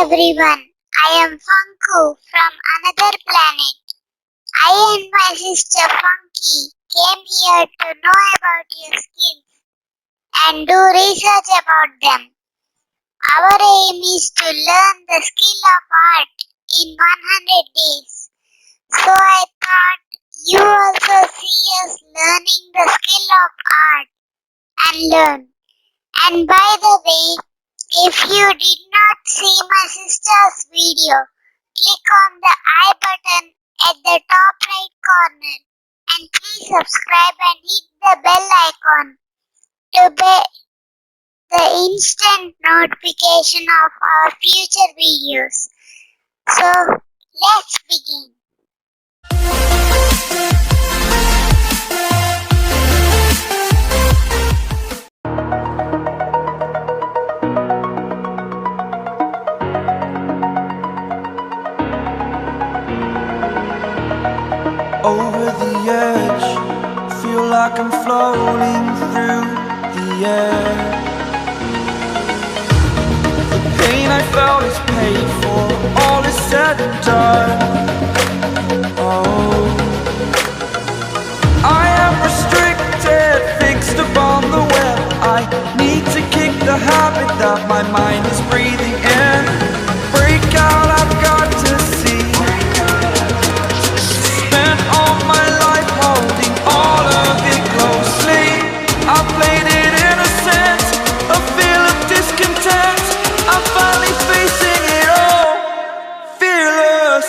everyone, I am Funku from another planet. I and my sister Funky came here to know about your skills and do research about them. Our aim is to learn the skill of art in 100 days. So I thought you also see us learning the skill of art and learn. And by the way, if you did not see my sister's video, click on the I button at the top right corner and please subscribe and hit the bell icon to get the instant notification of our future videos. So let's begin. Over the edge, feel like I'm floating through the air. The pain I felt is paid for, all is said and done. Oh, I am restricted, fixed upon the web. I need to kick the habit that my mind is breathing in. Break out, I've got to see. I played it innocent, a feel of discontent. I'm finally facing it all, fearless.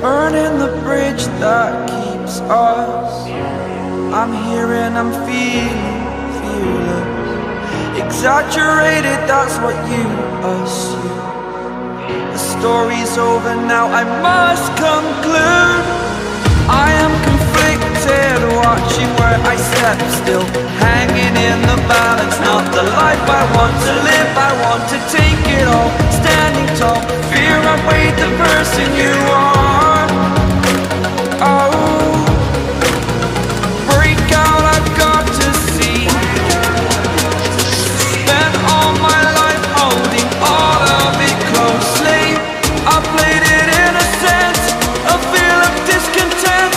Burning the bridge that keeps us. I'm here and I'm feeling fearless. Exaggerated, that's what you assume. The story's over now, I must conclude. I am conflicted, watching where I step still, hanging in the balance. Not the life I want to live, I want to take it all. Standing tall, fear I weighed the person you are. Oh, break out, I've got to see. Spent all my life holding all of it closely. I played it innocent, a feel of discontent.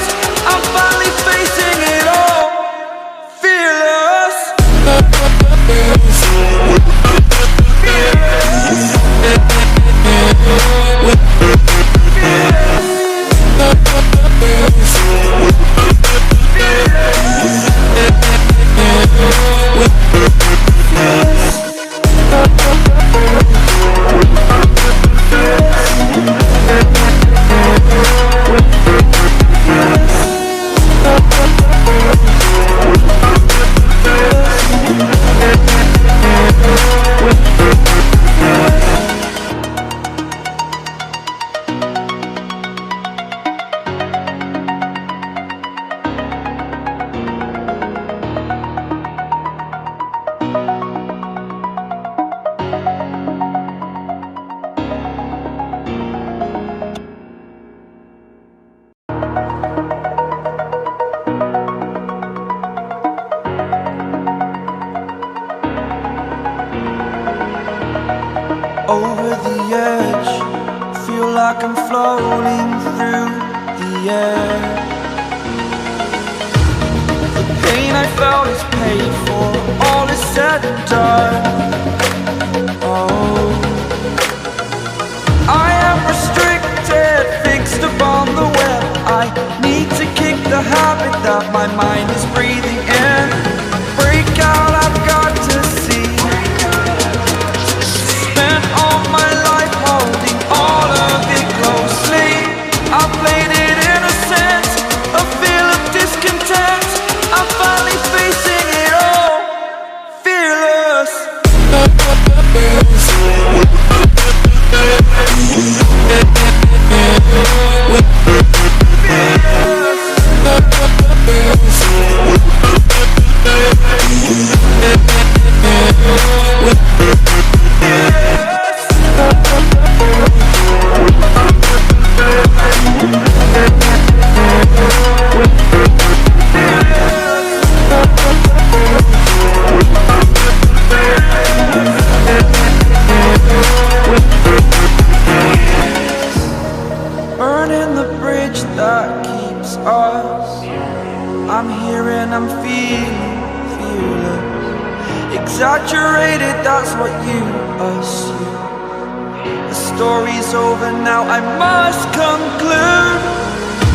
I'm finally facing it all, fearless. Over the edge, feel like I'm floating through the air. The pain I felt is paid for, all is said and done. Oh, I am restricted, fixed upon the web. I need to kick the habit that my mind is breathing in. Break out, I've got to see. Spent all my life holding all of it closely. I played it innocent, a feel of discontent. I'm finally facing it all, Burning the bridge that keeps us. I'm here and I'm feeling fearless. Exaggerated, that's what you assume. The story's over now, I must conclude.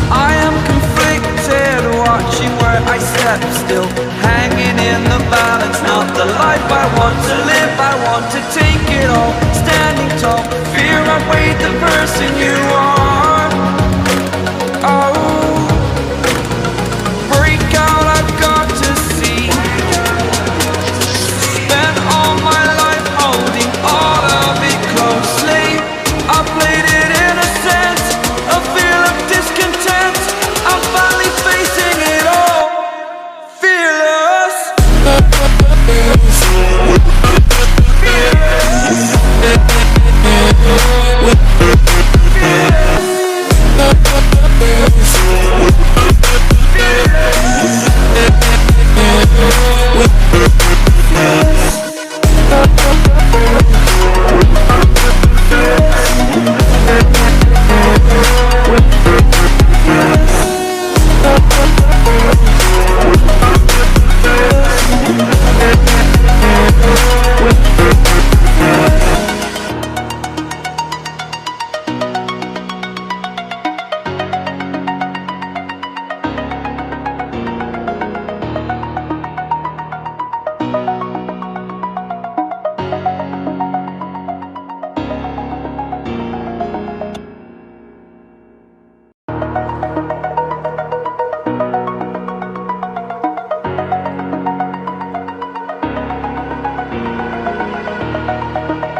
I am conflicted, watching where I step still, hanging in the balance. Not the life I want to live, I want to take it all. Standing tall, fear outweighed the person you are. Oh, break out, I've got to see. Spent all my life holding all of it closely. I played it innocent, a feel of discontent. I'm finally facing it all, fearless.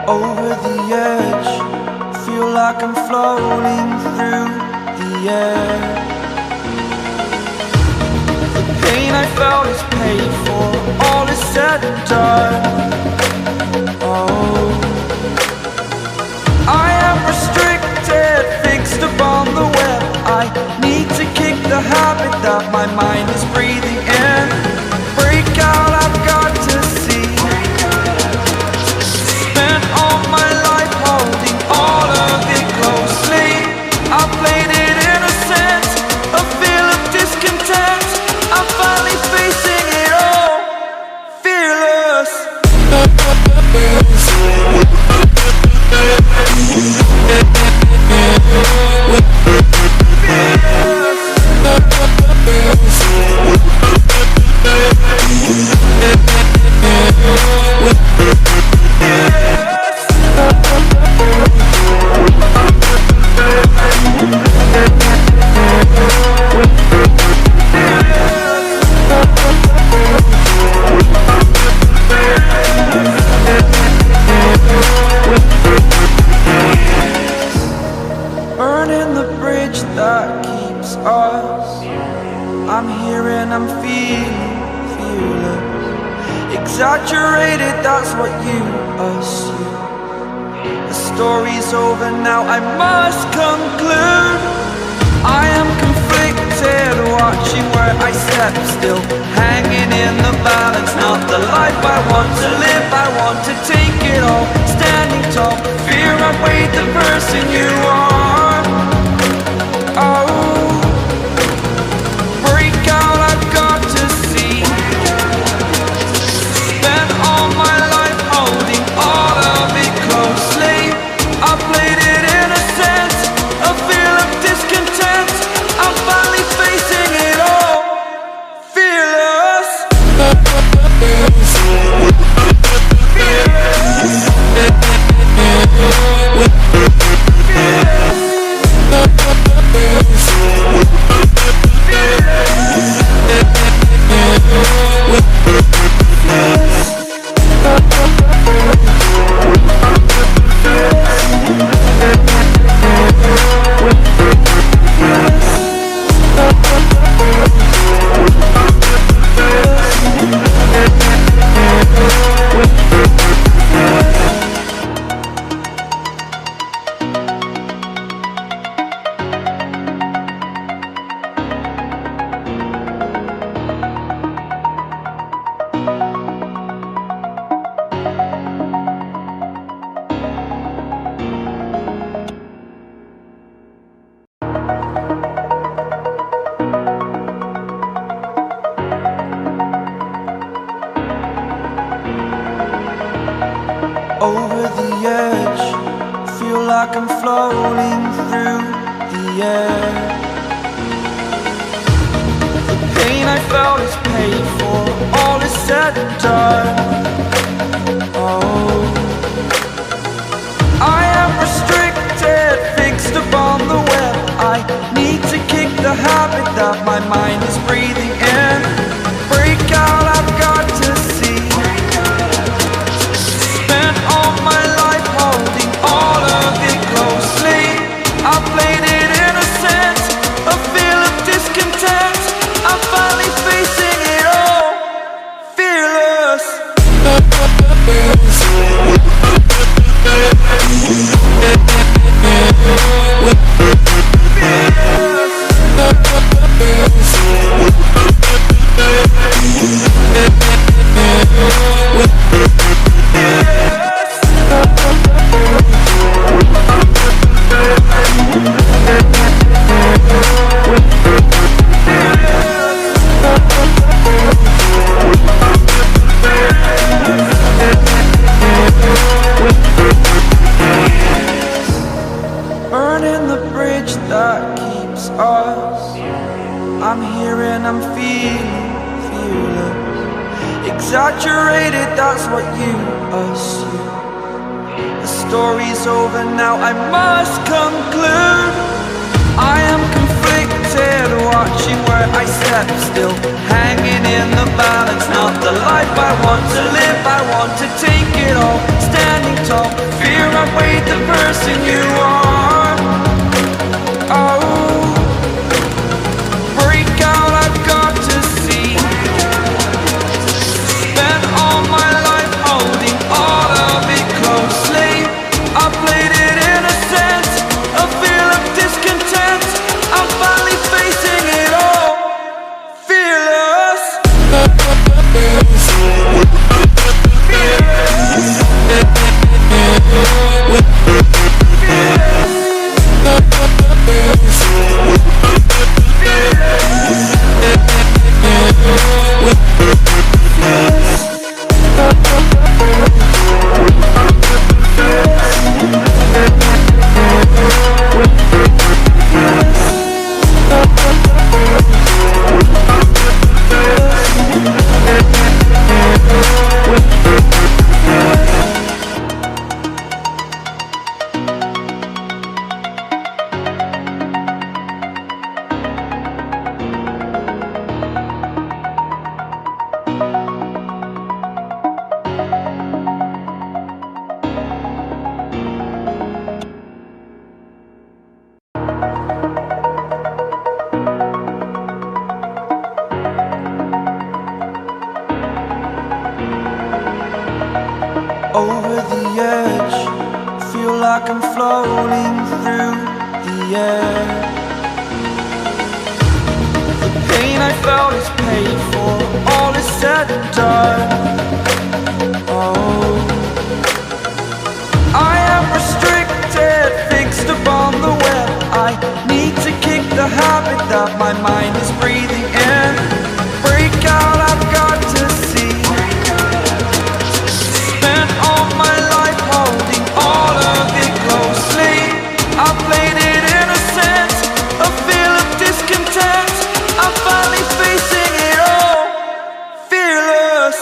Over the edge, feel like I'm floating through the air. The pain I felt is paid for, all is said and done. Oh, I am restricted, fixed upon the web. I need to kick the habit that my mind is breathing in. Break out, I've got to see. Spent all my life holding all of it closely. I played it innocent, a feel of discontent. I'm finally facing it all, fearless. Burning the bridge that keeps us. I'm here and I'm feeling fearless. Exaggerated, that's what you assume. The story's over now, I must conclude. I am conflicted, watching where I step still, hanging in the balance. Not the life I want to live, I want to take it all. Standing tall, fear outweighed the person you are. Oh, break out, I've got to see. Spent all my life holding all of it closely. I played it innocent, a feel of discontent. I'm finally facing it all, fearless. Fearless. over the edge. Feel like I'm floating through the air. The pain I felt is paid for, all is said and done. Oh, I am restricted, fixed upon the web. I need to kick the habit that my mind is breathing in. Break out, I've got to see. Spent all my life holding all of it closely. I played it innocent, a feel of discontent. I'm finally facing it all, fearless. Burning the bridge that keeps us. I'm here and I'm feeling fearless. Exaggerated, that's what you assume. The story's over now, I must conclude. I am conflicted, watching where I step still, hanging in the balance. Not the life I want to live, I want to take it all. Standing tall, fear I weighed the person you are. Oh, break out, I've got to see. Spent all my life holding all of it closely. I played it innocent, a feel of discontent. I'm finally facing it all, fearless. Over the edge, feel like I'm floating through the air. The pain I felt is paid for, all is said and done. Oh, I am restricted, fixed upon the web. I need to kick the habit that my mind is breathing in. Break out, I've got to see. Spent all my life holding all of it closely. I played it innocent, a feel of discontent. I'm finally facing it all, fearless.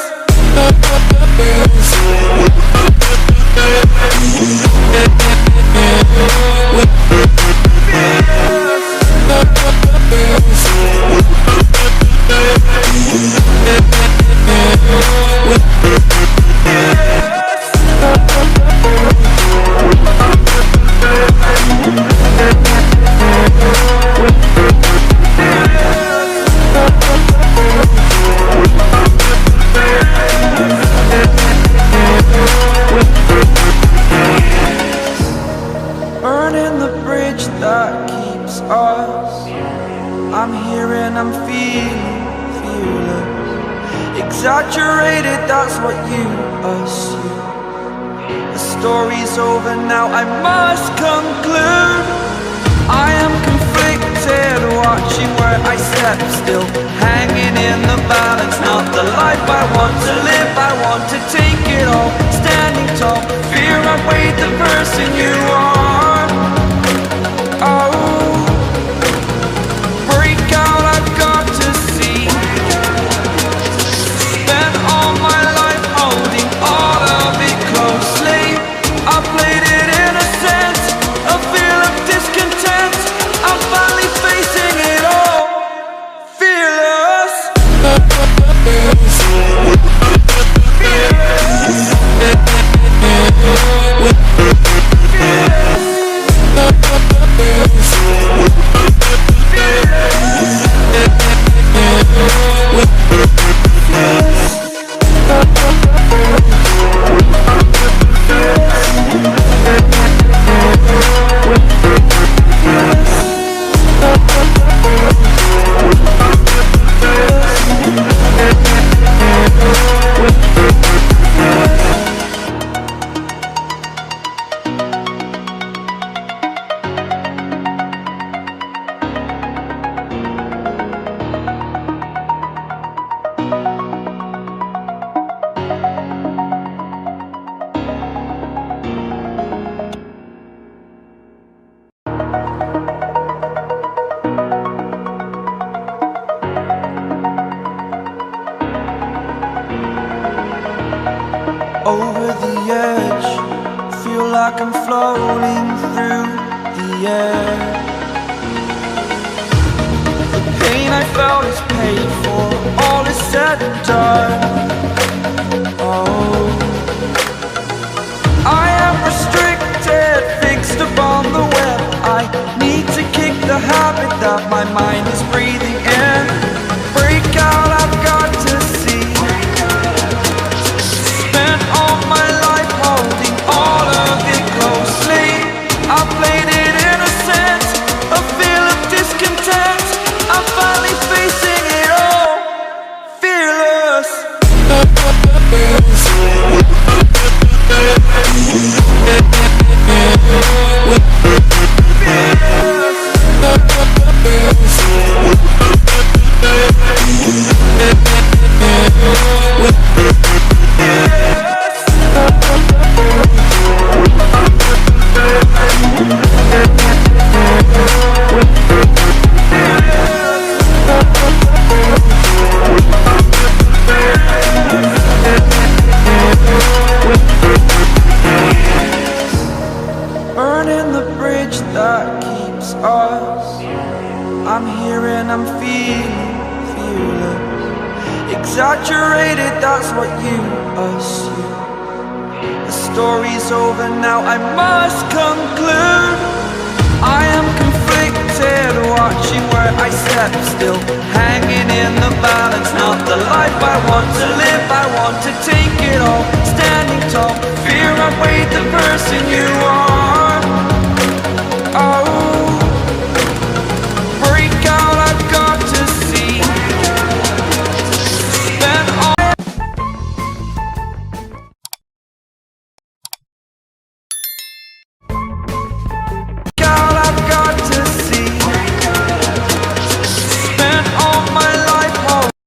Burning the bridge that keeps us. I'm here and I'm feeling fearless. Exaggerated, that's what you assume. The story's over now, I must conclude. I am conflicted, watching where I step still, hanging in the balance. Not the life I want to live, I want to take it all. Standing tall, the edge. Feel like I'm floating through the air. The pain I felt is paid for, all is said and done. Oh, I am restricted, fixed upon the web. I need to kick the habit that my mind is breathing in. Break out, I've got to see. Spent all my life holding all of it closely. I played it innocent, a feel of discontent. I'm finally facing it all, fearless. Burning the bridge that keeps us. I'm here and I'm feeling fearless. Exaggerated, that's what you assume. The story's over now, I must conclude. I am conflicted, watching where I step still, hanging in the balance. Not the life I want to live, I want to take it all. Standing tall, fear I've weighed the person you